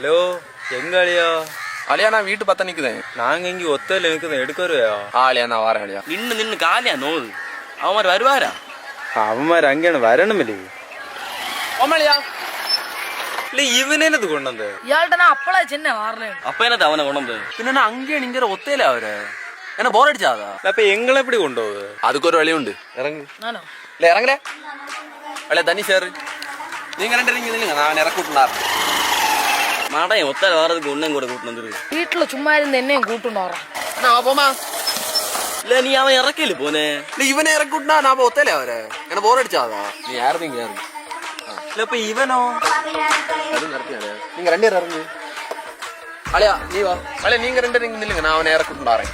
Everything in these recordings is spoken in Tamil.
ஹலோ எங்க அழியா? அழியா நான் வீட்டு பார்த்தா நிக்குதேன். நாங்க இங்க ஒத்தையில நிக்குதேன், எடுக்கறியா? அழியா நான் வரேன் அழியா. நின்னு காலியா நோது அவன் மாதிரி வருவாரா? அவன் மாதிரி அங்கே வரணும் இல்லையே. ஓமலியா இல்ல இவன் என்னது கொண்டு வந்த? இயாள்கிட்ட நான் அப்பளா சின்ன வரல. அப்ப என்னது அவனை கொண்டு പിന്നെ அங்கேயே நிங்கிற ஒத்தையில அவரு என்ன போர் அடிச்சாதா? அப்ப எங்களை எப்படி கொண்டு போகுது? அதுக்கு ஒரு வழி உண்டு. இறங்கு. நானோ இல்ல இறங்குற அழியா தண்ணி சேரு. நீங்க ரெண்டு நீங்க இல்லைங்க நான் இறக்கி விட்டுனார். மாடா என் ஒத்தால வர்றதுக்கு ஒன்னும் கூட கூட்டு வந்துரு. வீட்டுல சும்மா இருந்து என்னையும் கூட்டுன்னு வரான். நான் போமா இல்ல நீ அவன் இறக்கல போனே. இல்ல இவனை இறக்கி விட்டுனா நான் ஒத்தையில அவரு என்ன போர் அடிச்சாதா? நீ யாருங்க யாரு இல்ல இப்ப இவனோ நீங்க ரெண்டு பேரும் இறங்கு. அழியா நீ வா. அழியா நீங்க ரெண்டு நீங்க இல்லைங்க நான் அவனை இறக்கி விட்டுனாரேன்.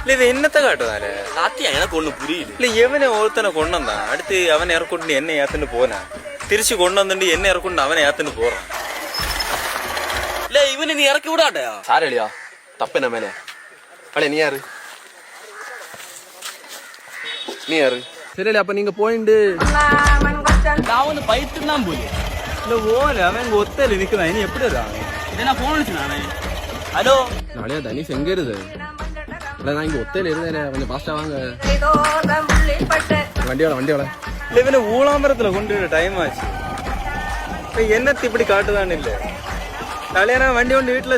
இல்ல இது என்னத்த காட்டுதானே? சாத்தியா எனக்கு ஒண்ணு புரியுது. இல்ல எவனை ஒருத்தனை கொண்டு வந்தான், அடுத்து அவனை இறக்கொண்டு என்ன ஏத்துன்னு போனான், திருச்சி கொண்டு வந்துட்டு என்ன இறக்கொண்டு அவனை ஏத்துன்னு போறான். இல்ல இவனை நீ இறக்கி விடாட்டயா? சாரி அழியா தப்பு என்ன மேலே. அழியா நீ யாரு? நீ யாரு? சரி அப்ப நீங்க போயிண்டு நான் வந்து பயிற்றுலாம் போய் இல்ல ஓல அவன் இங்க ஒத்தையில நிக்குதான், இனி எப்படி இருக்கான்? இதை நான் போன் அடிச்சு நானே. ஹலோ நாளையா தனிஷ் எங்க இருது? இல்ல நான் இங்க ஒத்தையில இருந்தேன், கொஞ்சம் பாஸ்டா வாங்க. வண்டியோட இல்ல இவனை ஊளாம்பரத்துல கொண்டு வர டைம் ஆச்சு. இப்ப என்னத்து இப்படி காட்டுதான்னு இல்ல தலையா வண்டி கொண்டு வீட்டுல